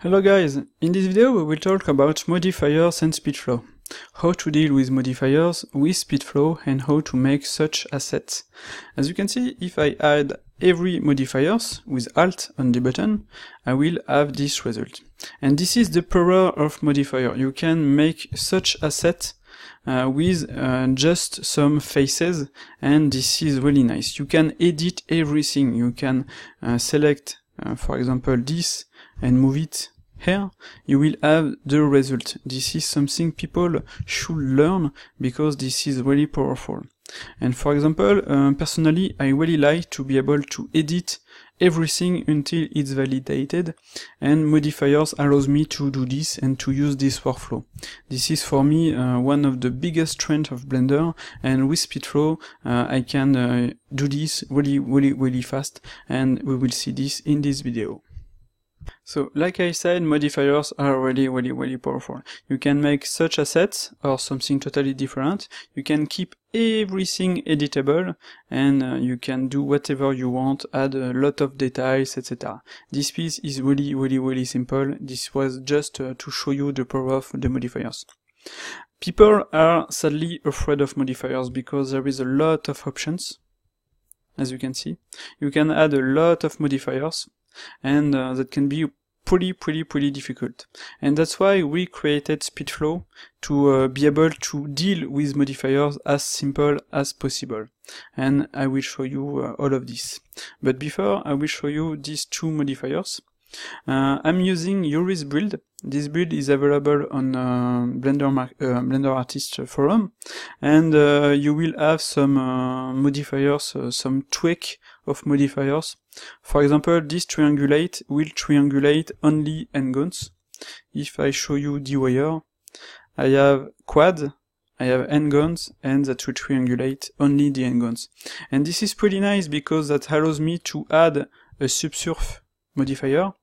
Hello guys, in this video we will talk about modifiers and SpeedFlow, how to deal with modifiers with SpeedFlow and how to make such assets. As you can see, if I add every modifiers with Alt on the button, I will have this result. And this is the power of modifier. You can make such asset with just some faces, and this is really nice. You can edit everything. You can select, for example, this and move it here. You will have the result. This is something people should learn because this is really powerful. And for example, personally, I really like to be able to edit everything until it's validated, and modifiers allows me to do this and to use this workflow. This is for me one of the biggest strengths of Blender, and with SpeedFlow I can do this really fast, and we will see this in this video. So, like I said, modifiers are really powerful. You can make such assets or something totally different. You can keep everything editable, and you can do whatever you want, add a lot of details, etc. This piece is really simple. This was just to show you the power of the modifiers. People are sadly afraid of modifiers because there is a lot of options. As you can see, you can add a lot of modifiers, and that can be pretty difficult. And that's why we created SpeedFlow to be able to deal with modifiers as simple as possible. And I will show you all of this. But before, I will show you these two modifiers. I'm using Yuri's build. This build is available on Blender Artist Forum, and you will have some modifiers, some tweak of modifiers. For example, this triangulate will triangulate only n-gons. If I show you the wire, I have quad, I have n-gons, and that will triangulate only the n-gons. And this is pretty nice because that allows me to add a subsurf modifier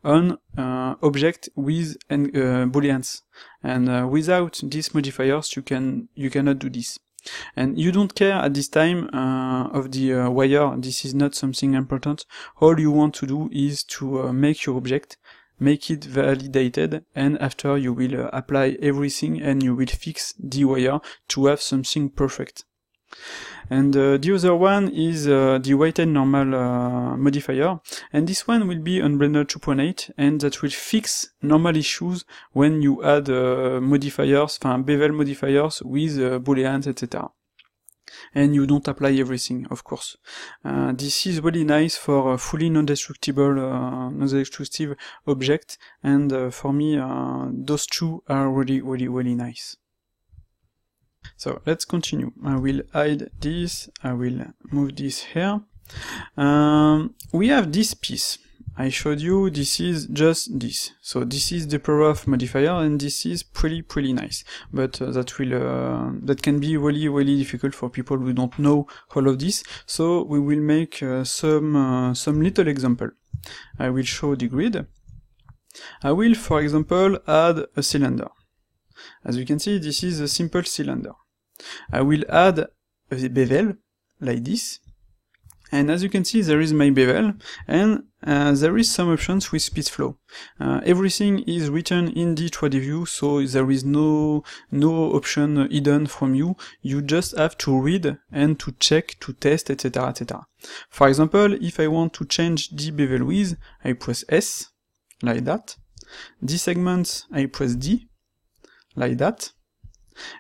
on object with booleans, and without these modifiers you cannot do this. And you don't care at this time of the wire. This is not something important. All you want to do is to make your object, make it validated, and after you will apply everything and you will fix the wire to have something perfect. And the other one is the weighted normal modifier, and this one will be on Blender 2.8, and that will fix normal issues when you add modifiers, bevel modifiers with booleans, etc. And you don't apply everything, of course. This is really nice for fully non-destructible, non-destructive object, and for me, those two are really nice. So let's continue. I will hide this, I will move this here. We have this piece. I showed you this is just this. So this is the power of modifier, and this is pretty nice. But that can be really difficult for people who don't know all of this. So we will make some little example. I will show the grid. I will, for example, add a cylinder. As you can see, this is a simple cylinder. I will add a bevel, like this, and as you can see there is my bevel, and there is some options with SpeedFlow. Everything is written in the 3D view, so there is no option hidden from you. You just have to read and to check, to test, etc. For example, if I want to change the bevel width, I press S, like that. The segments, I press D, like that.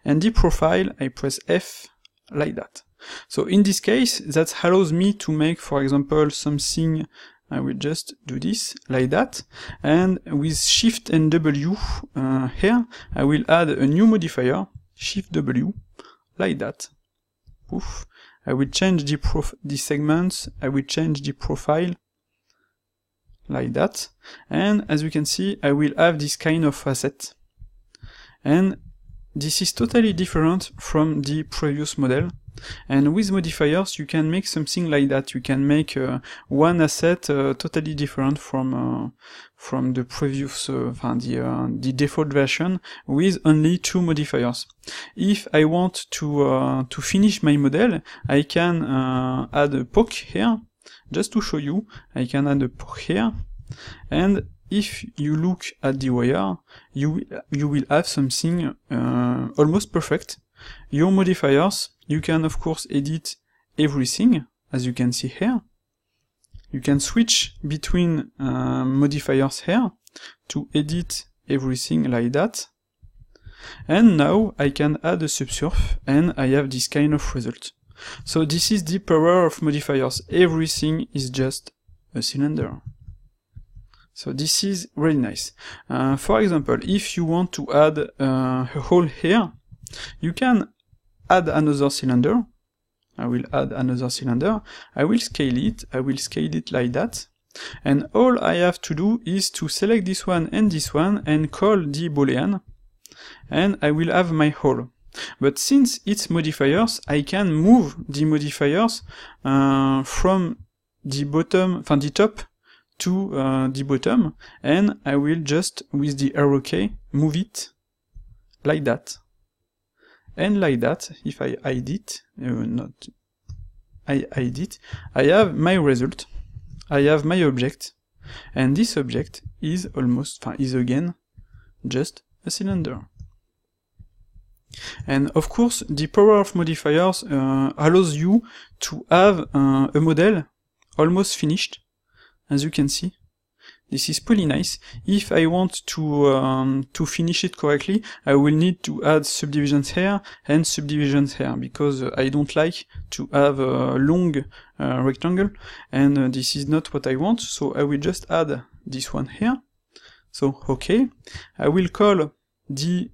And the profile, I press F, like that. So in this case, that allows me to make, for example, something. I will just do this, like that, and with Shift and W here, I will add a new modifier, Shift W, like that. Oof. I will change the segments, I will change the profile, like that, and as you can see, I will have this kind of asset. And this is totally different from the previous model, and with modifiers you can make something like that. You can make one asset totally different from the previous, the default version, with only two modifiers. If I want to finish my model, I can add a poke here, just to show you. I can add a poke here, and if you look at the wire, you will have something almost perfect. Your modifiers, you can of course edit everything, as you can see here. You can switch between modifiers here to edit everything like that. And now I can add a subsurf and I have this kind of result. So this is the power of modifiers. Everything is just a cylinder. So this is really nice. For example, if you want to add a hole here, you can add another cylinder. I will add another cylinder. I will scale it like that. And all I have to do is to select this one and call the Boolean. And I will have my hole. But since it's modifiers, I can move the modifiers from the bottom, from the top to the bottom, and I will just, with the arrow key, move it like that. And like that, if I hide it, I have my result, I have my object, and this object is again just a cylinder. And of course, the power of modifiers allows you to have a model almost finished, as you can see. This is pretty nice. If I want to finish it correctly, I will need to add subdivisions here and subdivisions here, because I don't like to have a long rectangle, and this is not what I want, so I will just add this one here. So, okay, I will call the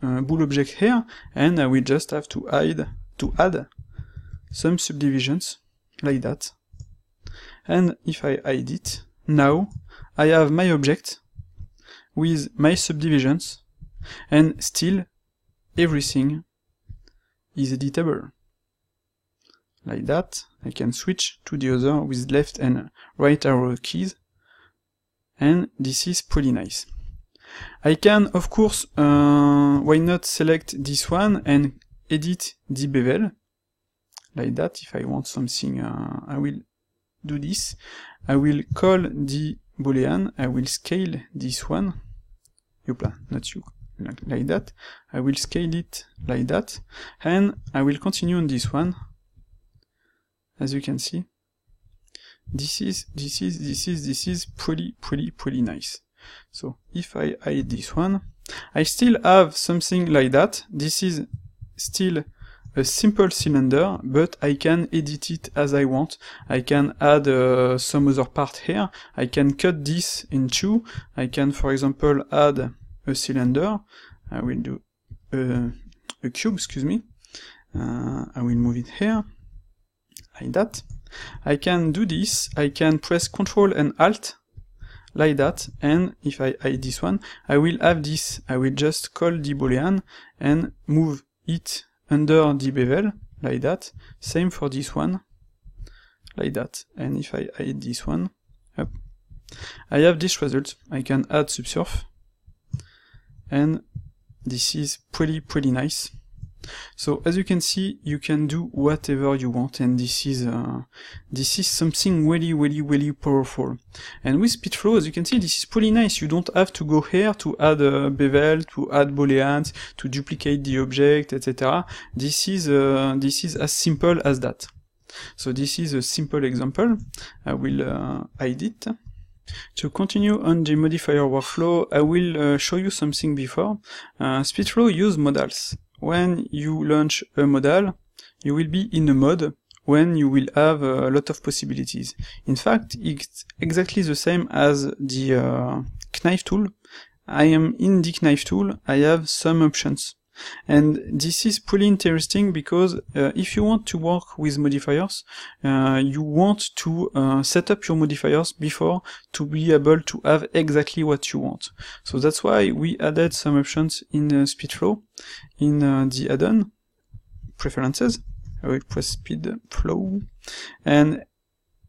bool object here, and I will just have to add some subdivisions, like that. And if I hide it, now I have my object with my subdivisions, and still everything is editable. Like that, I can switch to the other with left and right arrow keys, and this is pretty nice. I can, of course, why not select this one and edit the bevel, like that. If I want something, I will do this. I will call the Boolean, I will scale this one, not you, like that. I will scale it like that, and I will continue on this one. As you can see, this is pretty nice. So if I hide this one, I still have something like that. This is still a simple cylinder, but I can edit it as I want. I can add some other part here. I can cut this in two. I can, for example, add a cylinder. I will do a cube, excuse me. I will move it here, like that. I can do this. I can press Ctrl and Alt, like that, and if I hide this one, I will have this. I will just call the Boolean and move it under the bevel, like that. Same for this one, like that. And if I hide this one, up, I have this result. I can add subsurf, and this is pretty nice. So as you can see, you can do whatever you want, and this is something really powerful. And with SpeedFlow, as you can see, this is pretty nice. You don't have to go here to add a bevel, to add booleans, to duplicate the object, etc. This is as simple as that. So this is a simple example. I will hide it. To continue on the modifier workflow, I will show you something before. SpeedFlow uses modals. When you launch a modal, you will be in a mode when you will have a lot of possibilities. In fact, it's exactly the same as the knife tool. I am in the knife tool, I have some options. And this is pretty interesting because if you want to work with modifiers, you want to set up your modifiers before to be able to have exactly what you want. So that's why we added some options in SpeedFlow, in the add-on preferences. I will press SpeedFlow, and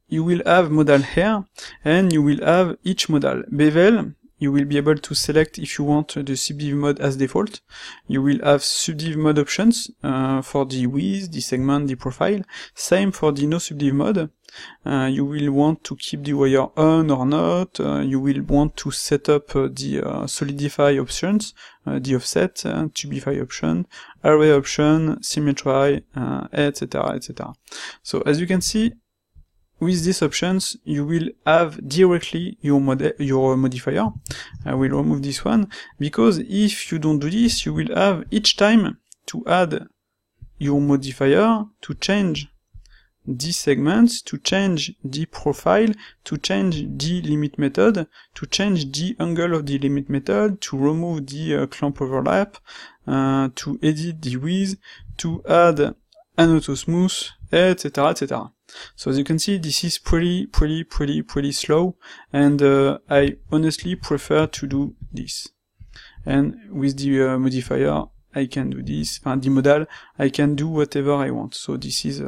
you will have modal here, and you will have each modal. Bevel, you will be able to select if you want the subdiv mode as default. You will have subdiv mode options for the width, the segment, the profile. Same for the no subdiv mode. You will want to keep the wire on or not, you will want to set up the solidify options, the offset, tubify option, array option, symmetry, etc, etc. So as you can see, with these options, you will have directly your modifier. I will remove this one, because if you don't do this, you will have each time to add your modifier, to change the segments, to change the profile, to change the limit method, to change the angle of the limit method, to remove the clamp overlap, to edit the width, to add an auto smooth, etc, etc. So as you can see, this is pretty slow, and I honestly prefer to do this. And with the modifier, I can do this, the modal, I can do whatever I want. So this is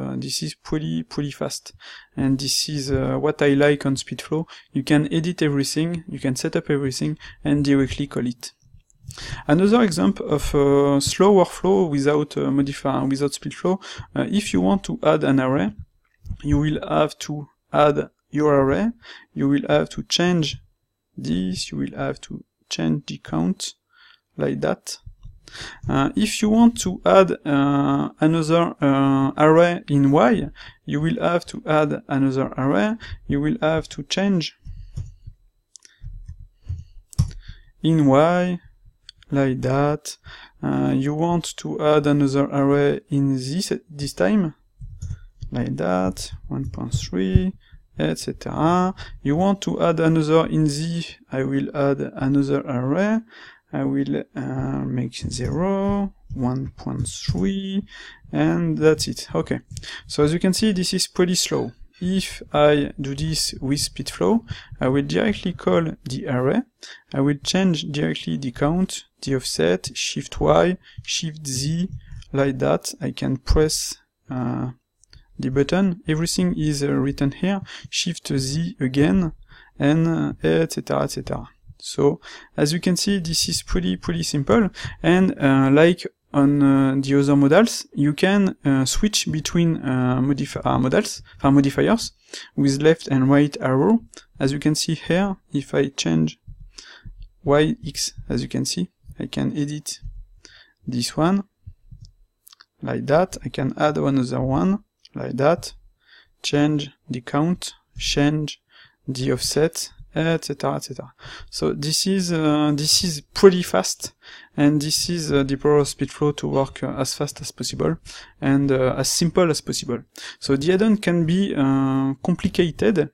pretty fast, and this is what I like on SpeedFlow. You can edit everything, you can set up everything, and directly call it. Another example of slow workflow without without SpeedFlow, if you want to add an array, you will have to add your array, you will have to change this, you will have to change the count, like that. If you want to add another array in Y, you will have to add another array, you will have to change in Y, like that. You want to add another array in this time, like that, 1.3, etc. You want to add another in Z, I will add another array, I will make 0, 1.3, and that's it. Okay, so as you can see, this is pretty slow. If I do this with SpeedFlow, I will directly call the array, I will change directly the count, the offset, Shift Y, Shift Z, like that. I can press the button, everything is written here, Shift Z again, and etc, etc. So as you can see, this is pretty simple, and like on the other modals, you can switch between modifiers with left and right arrow. As you can see here, if I change Y, X, as you can see, I can edit this one, like that. I can add another one, like that, change the count, change the offset, etc, etc. So this is pretty fast, and this is the power of SpeedFlow to work as fast as possible and as simple as possible. So the add-on can be complicated.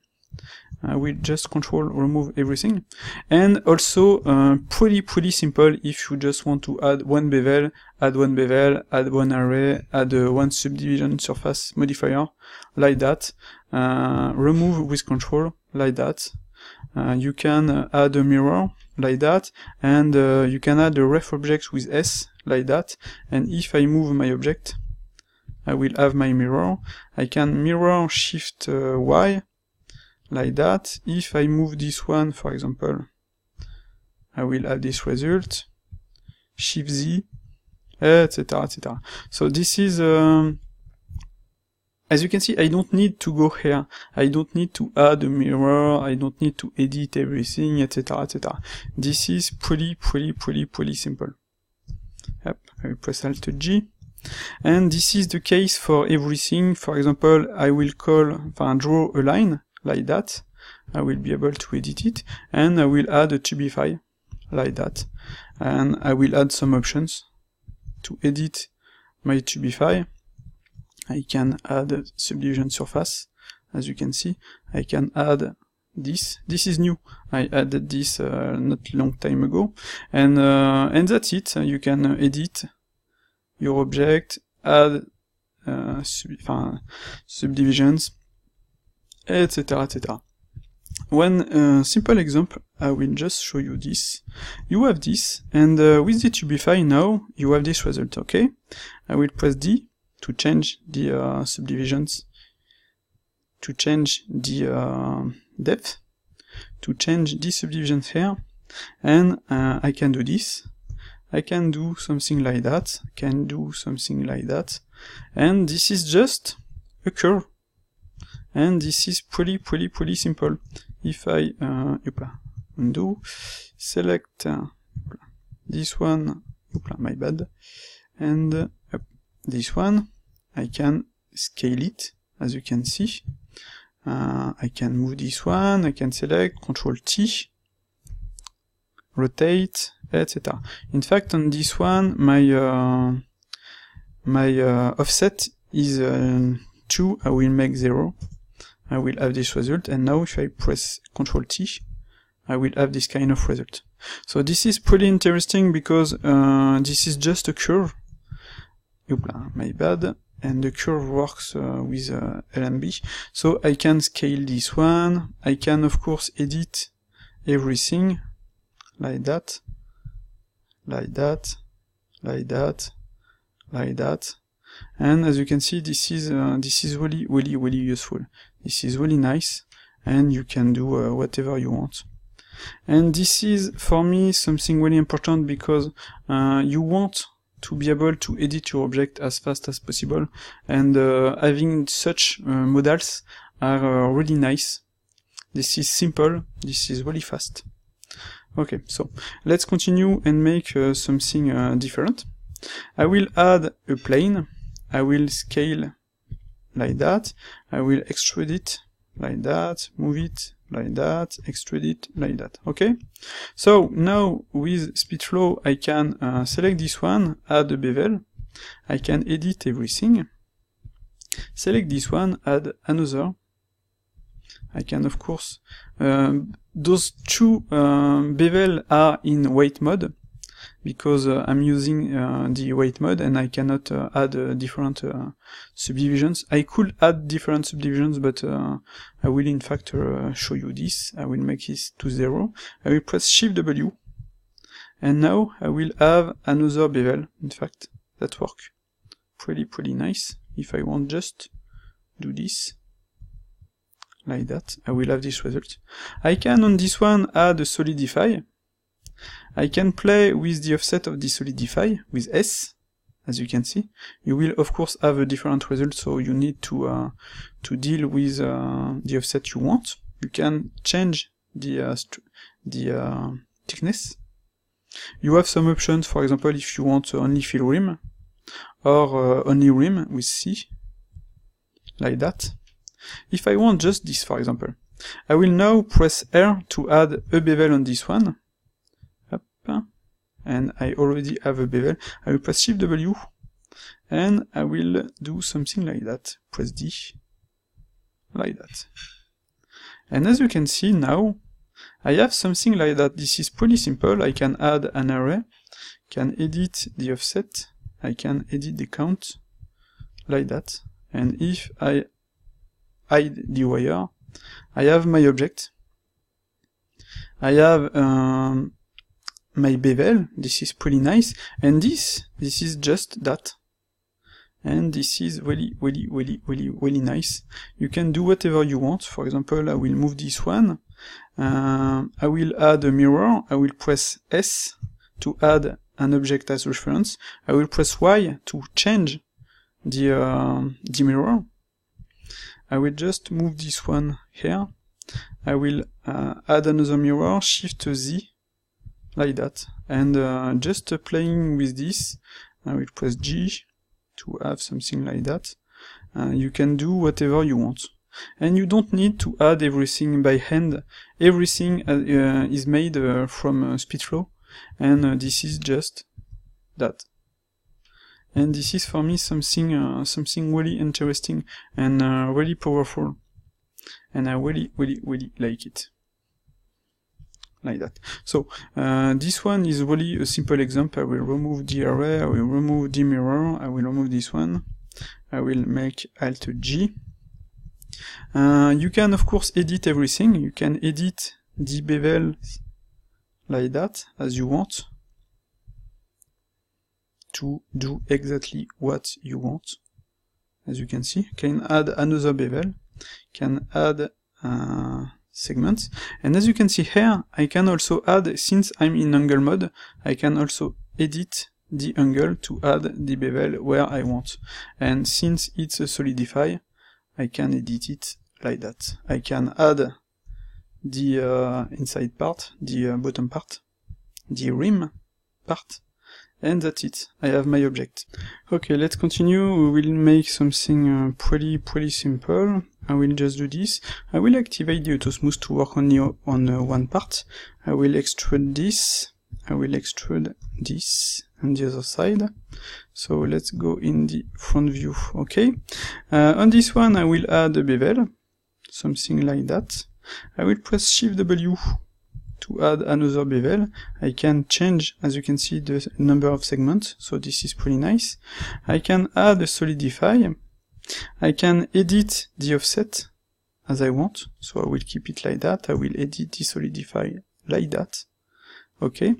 I will just control remove everything, and also pretty simple if you just want to add one bevel, add one array, add one subdivision surface modifier, like that, remove with control, like that. You can add a mirror, like that, and you can add a ref object with S, like that, and if I move my object, I will have my mirror. I can mirror Shift Y, like that. If I move this one, for example, I will have this result, Shift Z, etc, etc. So this is as you can see, I don't need to go here, I don't need to add a mirror, I don't need to edit everything, etc, etc. This is pretty simple. Yep, I will press Alt G. And this is the case for everything. For example, I will draw a line, like that. I will be able to edit it, and I will add a tubify, like that. And I will add some options to edit my tubify. I can add a subdivision surface, as you can see. I can add this. This is new. I added this not long time ago, and that's it. You can edit your object, add subdivisions, etc, etc. One simple example, I will just show you this. You have this, and with the tubify now, you have this result, okay? I will press D to change the subdivisions, to change the depth, to change the subdivisions here, and I can do this. I can do something like that, I can do something like that, and this is just a curve. and this is pretty simple. If I undo, select this one, my bad, and this one, I can scale it, as you can see. I can move this one, I can select, Ctrl-T, rotate, etc. In fact, on this one, my offset is 2, I will make 0. I will have this result, and now if I press Ctrl-T, I will have this kind of result. So this is pretty interesting because this is just a curve. My bad. And the curve works with LMB. So I can scale this one. I can, of course, edit everything like that, like that, like that, like that. And as you can see, this is really useful. This is really nice, and you can do whatever you want. And this is, for me, something really important because you want to be able to edit your object as fast as possible, and having such modals are really nice. This is simple, this is really fast. Okay, so let's continue and make something different. I will add a plane, I will scale like that, I will extrude it like that, move it like that, extrude it like that, okay? So now with SpeedFlow I can select this one, add a bevel, I can edit everything, select this one, add another, I can of course, those two bevel are in weight mode, because I'm using the weight mode and I cannot add different subdivisions. I could add different subdivisions, but I will in fact show you this. I will make this to 0. I will press Shift W, and now I will have another bevel. In fact, that works pretty nice. If I want just do this like that, I will have this result. I can on this one add a solidify. I can play with the offset of the solidify with S, as you can see. You will of course have a different result, so you need to deal with the offset you want. You can change the thickness. You have some options, for example, if you want only fill rim, or only rim with C, like that. If I want just this, for example, I will now press R to add a bevel on this one. And I already have a bevel. I will press Shift W, and I will do something like that. Press D, like that. And as you can see now, I have something like that. This is pretty simple. I can add an array, can edit the offset, I can edit the count, like that. And if I hide the wire, I have my object. I have my bevel, this is pretty nice, and this is just that, and this is really nice. You can do whatever you want. For example, I will move this one, I will add a mirror, I will press S to add an object as reference, I will press Y to change the mirror, I will just move this one here, I will add another mirror, Shift Z, like that, and just playing with this, I will press G to have something like that. You can do whatever you want, and you don't need to add everything by hand. Everything is made from SpeedFlow, and this is just that. And this is for me something really interesting and really powerful, and I really like it. Like that. So this one is really a simple example. I will remove the array, I will remove the mirror, I will remove this one, I will make Alt G. You can of course edit everything. You can edit the bevel like that as you want, to do exactly what you want. As you can see, you can add another bevel, can add segments, and as you can see here, I can also add, since I'm in angle mode, I can also edit the angle to add the bevel where I want, and since it's a solidify, I can edit it like that. I can add the inside part, the bottom part, the rim part, and that's it. I have my object. Okay, let's continue. We will make something pretty simple. I will just do this. I will activate the auto smooth to work only on one part. I will extrude this. I will extrude this on the other side. So let's go in the front view. Okay. On this one, I will add a bevel, something like that. I will press Shift W to add another bevel. I can change, as you can see, the number of segments, so this is pretty nice. I can add a solidify. I can edit the offset as I want, so I will keep it like that. I will edit the solidify like that. Okay.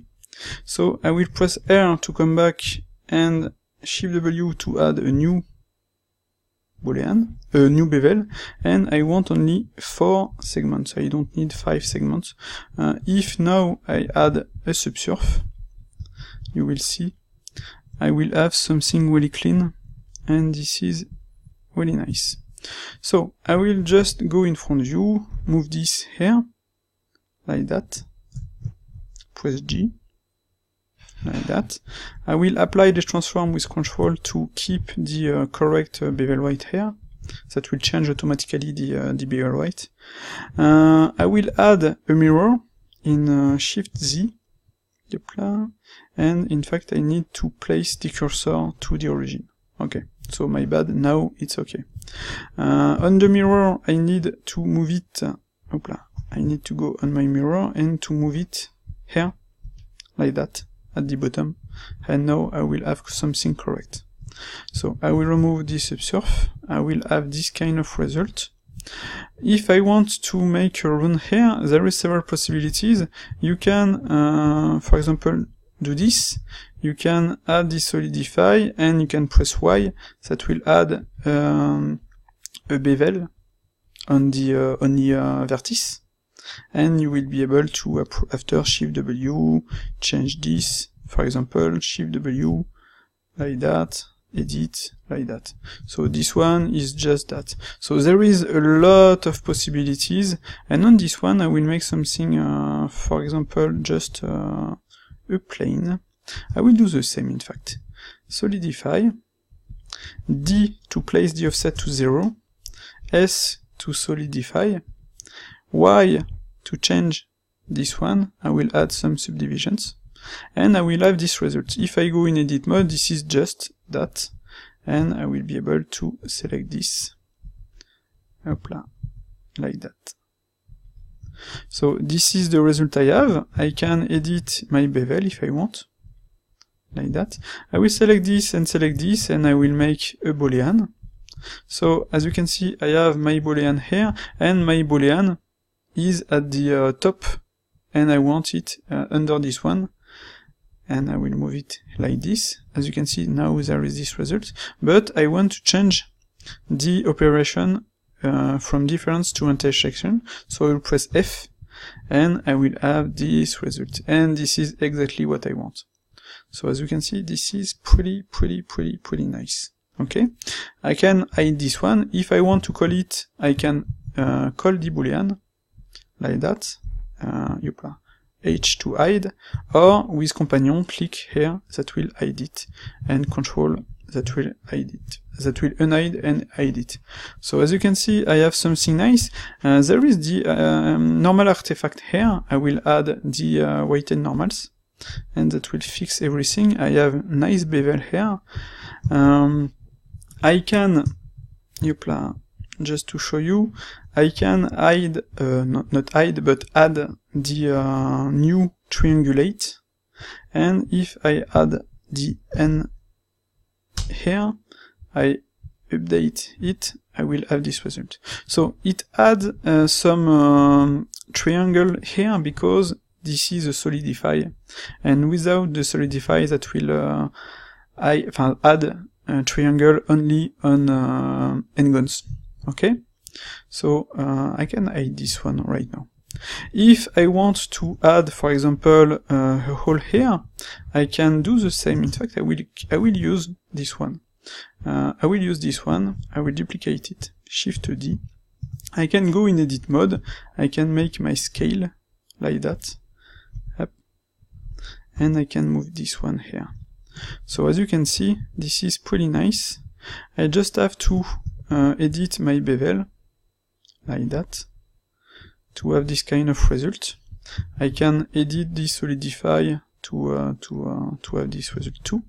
So I will press R to come back and Shift W to add a new boolean, a new bevel, and I want only 4 segments. I don't need 5 segments. If now I add a subsurf, you will see I will have something really clean, and this is really nice. So I will just go in front view, move this here, like that, press G, like that. I will apply the transform with Control to keep the correct bevel weight here. That will change automatically the bevel weight. I will add a mirror in Shift Z, and in fact I need to place the cursor to the origin. Okay, so my bad, now it's okay. On the mirror I need to move it, I need to go on my mirror and to move it here, like that, at the bottom, and now I will have something correct. So I will remove this subsurf, I will have this kind of result. If I want to make a run here, there is several possibilities. You can, for example, do this. You can add the solidify, and you can press Y. That will add a bevel on the vertex, and you will be able to, after Shift W, change this. For example, Shift W, like that, edit, like that. So this one is just that. So there is a lot of possibilities, and on this one I will make something, for example, just a plane. I will do the same, in fact. Solidify, D to place the offset to 0, S to solidify, Y to change this one. I will add some subdivisions, and I will have this result. If I go in edit mode, this is just that, and I will be able to select this, like that. So this is the result I have. I can edit my bevel if I want, like that. I will select this, and I will make a boolean. So as you can see, I have my boolean here, and my boolean is at the top, and I want it under this one, and I will move it like this. As you can see, now there is this result, but I want to change the operation from difference to intersection, so I will press F, and I will have this result, and this is exactly what I want. So as you can see, this is pretty nice. Okay, I can hide this one. If I want to call it, I can call the boolean like that, H to hide, or with companion, click here, that will hide it, and Control, that will hide it, that will unhide and hide it. So as you can see, I have something nice. There is the normal artifact here. I will add the weighted normals, and that will fix everything. I have nice bevel here. I can, just to show you, I can hide, not hide, but add the new triangulate, and if I add the N here, I update it, I will have this result. So it adds some triangle here because this is a solidify, and without the solidify that will add a triangle only on n-gons. Okay, so I can hide this one right now. If I want to add, for example, a hole here, I can do the same. In fact, I will use this one. I will use this one. I will duplicate it. Shift D. I can go in edit mode, I can make my scale like that, up, and I can move this one here. So as you can see, this is pretty nice. I just have to edit my bevel, like that, to have this kind of result. I can edit this solidify to have this result too,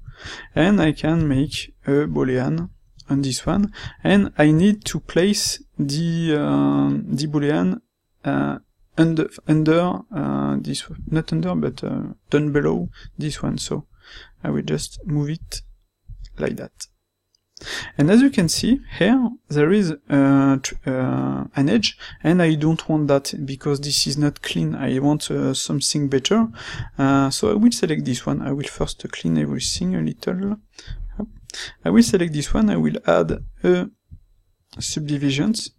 and I can make a boolean on this one, and I need to place the boolean under this, not under, but down below this one. So I will just move it like that. And as you can see here, there is an edge, and I don't want that because this is not clean. I want something better. So I will select this one. I will first clean everything a little. I will select this one. I will add subdivisions,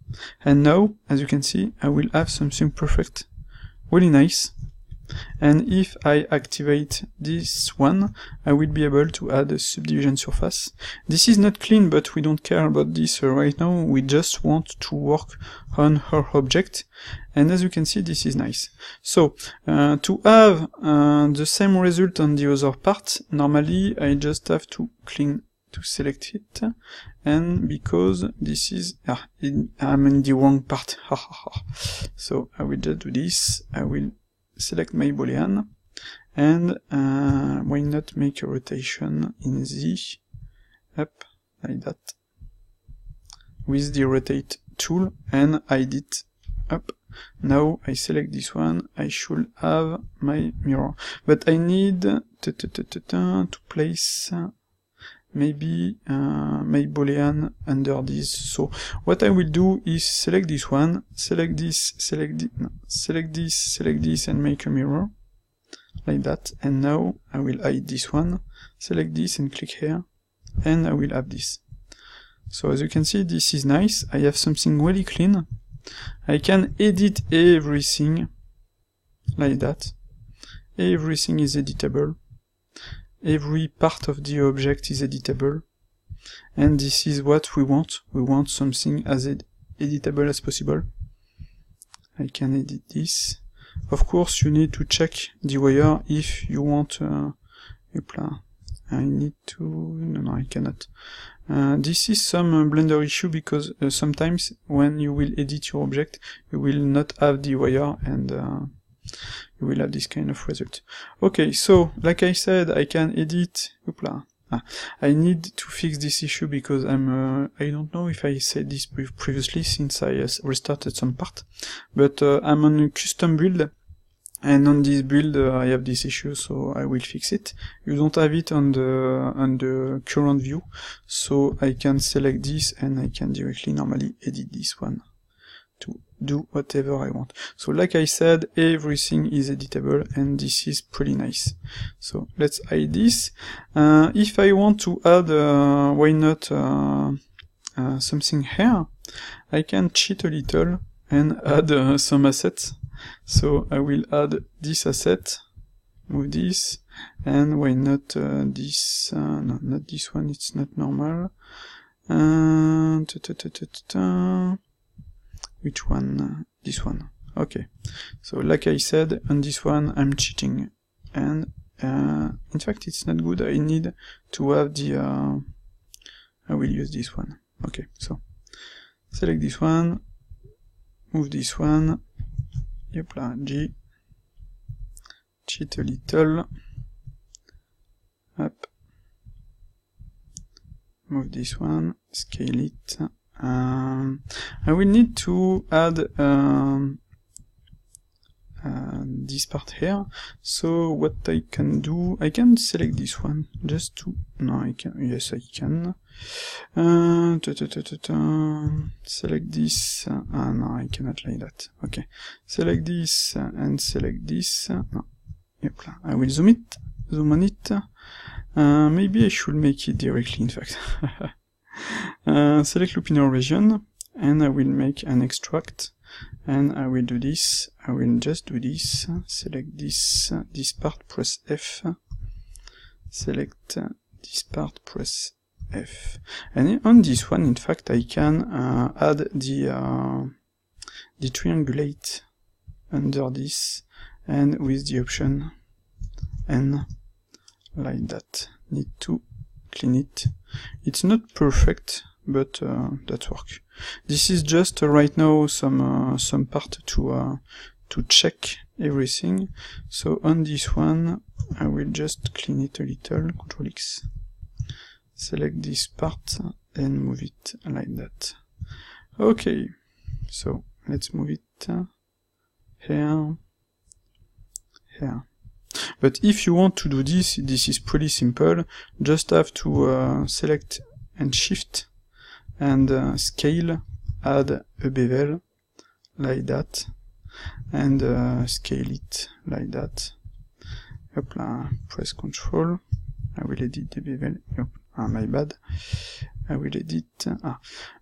and now, as you can see, I will have something perfect, really nice. And if I activate this one, I will be able to add a subdivision surface. This is not clean, but we don't care about this right now. We just want to work on our object. And as you can see, this is nice. So, to have the same result on the other part, normally I just have to select it, and because this is, I'm in the wrong part, so I will just do this. I will select my boolean, and why not make a rotation in Z, up, like that, with the rotate tool, and hide it, up. Now I select this one, I should have my mirror, but I need to place maybe my boolean under this. So what I will do is select this one, select this, select this, and make a mirror like that. And now I will hide this one, select this and click here, and I will have this. So as you can see, this is nice. I have something really clean. I can edit everything like that. Everything is editable. Every part of the object is editable, and this is what we want. We want something as editable as possible. I can edit this. Of course, you need to check the wire if you want. I need to. No, I cannot. This is some Blender issue because sometimes when you will edit your object, you will not have the wire, and you will have this kind of result. Okay, so like I said, I can edit. I need to fix this issue because I don't know if I said this previously since I restarted some part, but I'm on a custom build, and on this build I have this issue, so I will fix it. You don't have it on the current view, so I can select this and I can directly normally edit this one to do whatever I want. So like I said, everything is editable, and this is pretty nice. So let's hide this. If I want to add, why not something here, I can cheat a little and add some assets. So I will add this asset, move this, and why not this, no, not this one, it's not normal. Which one? This one. Okay. So like I said, on this one I'm cheating, and in fact it's not good. I need to have the I will use this one. Okay, so select this one, move this one, G, cheat a little, up, move this one, scale it. I will need to add this part here. So what I can do, I can select this one just to, no, I can, yes I can. Select this, no, I cannot like that. Okay, select this and select this. No, yep, I will zoom on it. Maybe I should make it directly, in fact. Select Lupinor region, and I will make an extract, and I will do this. I will just do this, select this part, press F, select this part, press F, and on this one, in fact, I can add the detriangulate under this, and with the option N, like that. Need to clean it. It's not perfect, but that works. This is just right now some part to check everything. So on this one, I will just clean it a little. Ctrl X. Select this part and move it like that. Okay, so let's move it here, here. But if you want to do this, this is pretty simple. Just have to select and shift and scale, add a bevel like that, and scale it like that. Press Ctrl. I will edit the bevel. My bad. I will edit.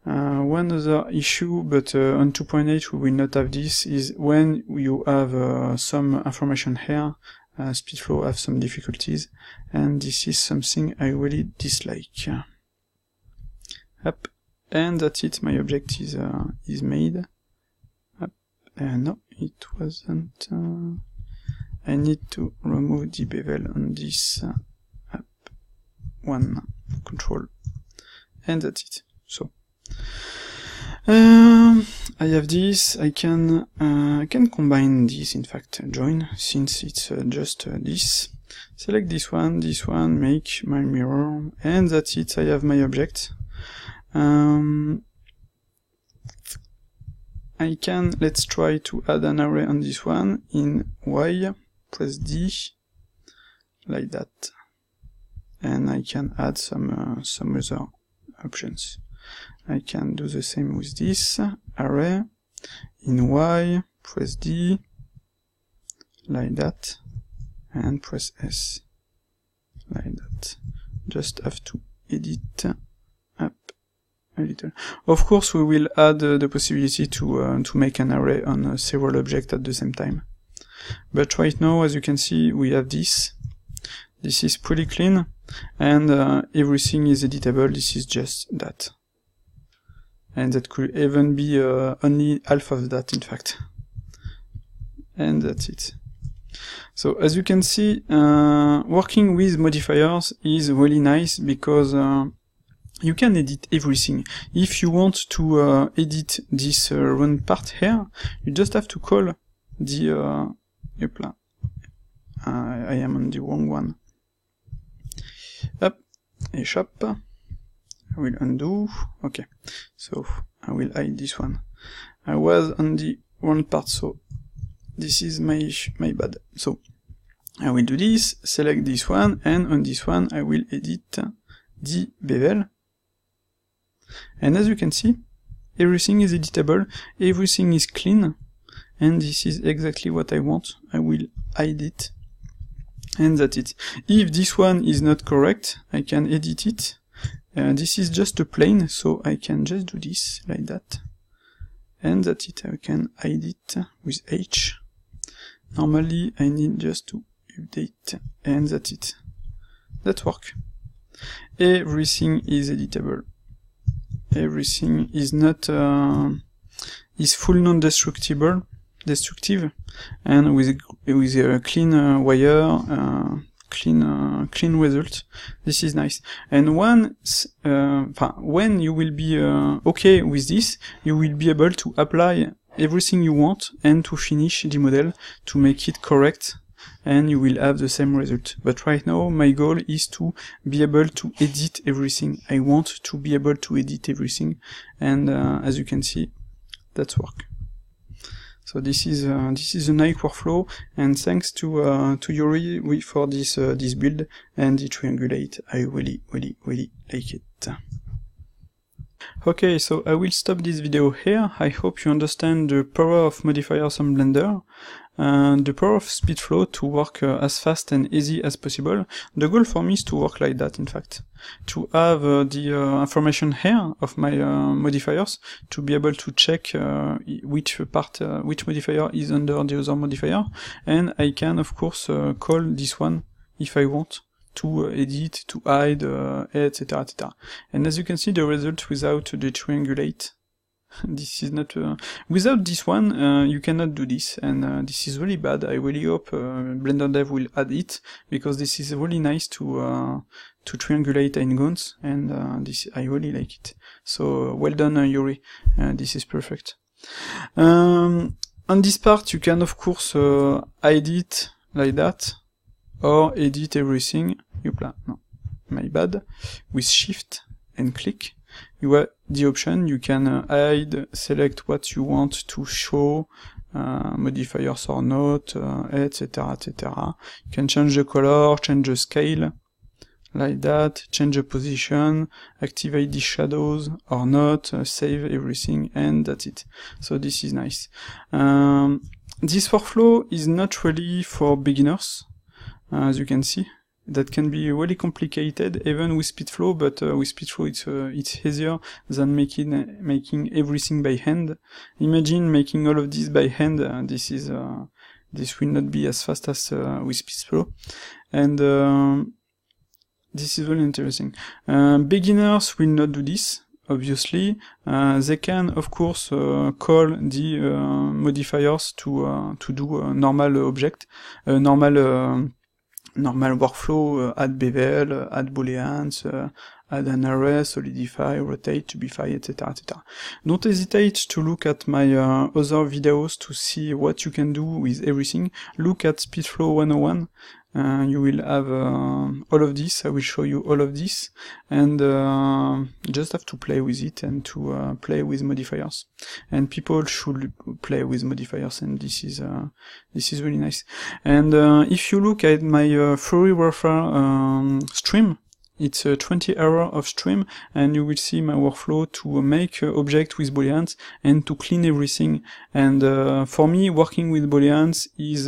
One other issue, but on 2.8 we will not have this, is when you have some information here, SpeedFlow have some difficulties, and this is something I really dislike. Up, and that's it. My object is made. Up. No, it wasn't. I need to remove the bevel on this. Up. One. Control, and that's it. So I have this. I can combine this, in fact, join, since it's just this. Select this one, make my mirror, and that's it. I have my object. I can, let's try to add an array on this one in Y, press D, like that. And I can add some other options. I can do the same with this array in Y, press D, like that, and press S, like that. Just have to edit up a little. Of course, we will add the possibility to make an array on several objects at the same time. But right now, as you can see, we have this. This is pretty clean, and everything is editable. This is just that. And that could even be only half of that, in fact. And that's it. So as you can see, working with modifiers is really nice, because you can edit everything. If you want to edit this round part here, you just have to call the I am on the wrong one. Up, a shop. I will undo. Okay, so I will hide this one. I was on the wrong part, so this is my bad. So I will do this, select this one, and on this one I will edit the bevel. And as you can see, everything is editable, everything is clean, and this is exactly what I want. I will hide it. And that's it. If this one is not correct, I can edit it. This is just a plane, so I can just do this, like that. And that's it. I can hide it with H. Normally, I need just to update, and that's it. That works. Everything is editable. Everything is not, is full non-destructible. Destructive, and with a clean wire, clean result. This is nice. And once, when you will be okay with this, you will be able to apply everything you want and to finish the model to make it correct, and you will have the same result. But right now, my goal is to be able to edit everything. I want to be able to edit everything, and as you can see, that's work. So this is a nice workflow, and thanks to Yuri for this build and the triangulate. I really like it. Okay, so I will stop this video here. I hope you understand the power of modifiers on Blender, and the power of SpeedFlow to work as fast and easy as possible. The goal for me is to work like that, in fact. To have the information here of my modifiers, to be able to check which modifier is under the other modifier, and I can, of course, call this one if I want, to edit, to hide, etc, etc. And as you can see, the result without the triangulate This is not without this one you cannot do this, and this is really bad. I really hope Blender Dev will add it, because this is really nice to triangulate endguns, and this I really like it. So well done, Yuri. This is perfect. On this part you can of course edit like that, or edit everything. Youpla, no, my bad. With Shift and click, you have the option. You can hide, select what you want to show, modifiers or not, etc, etc. You can change the color, change the scale, like that, change the position, activate the shadows or not, save everything, and that's it. So this is nice. This workflow is not really for beginners, as you can see. That can be really complicated even with SpeedFlow, but with SpeedFlow it's easier than making everything by hand. Imagine making all of this by hand. This will not be as fast as with SpeedFlow, and this is really interesting. Beginners will not do this, obviously. They can of course call the modifiers to do a normal object, normal workflow, add bevel, add booleans, add an array, solidify, rotate, tubify, etc, etc. Don't hesitate to look at my other videos to see what you can do with everything. Look at SpeedFlow 101. You will have all of this. I will show you all of this, and just have to play with it and to play with modifiers. And people should play with modifiers, and this is really nice. And if you look at my Fury Warfare stream, it's a 20 hour of stream, and you will see my workflow to make object with booleans and to clean everything. And for me, working with booleans is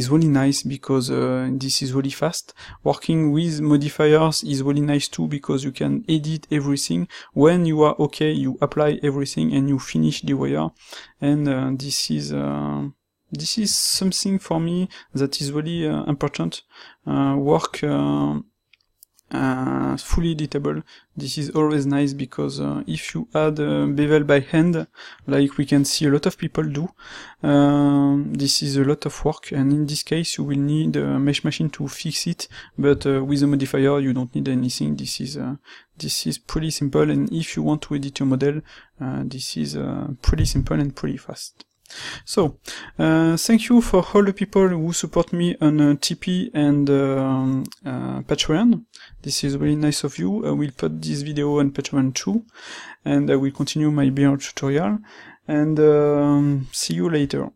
really nice, because this is really fast. Working with modifiers is really nice too, because you can edit everything. When you are okay, you apply everything and you finish the wire. And this is something for me that is really important. Work fully editable. This is always nice, because if you add bevel by hand, like we can see a lot of people do, this is a lot of work, and in this case you will need a mesh machine to fix it, but with a modifier you don't need anything. This is pretty simple, and if you want to edit your model, this is pretty simple and pretty fast. So, thank you for all the people who support me on Tipeee and Patreon. This is really nice of you. I will put this video on Patreon too, and I will continue my Beamer tutorial, and see you later.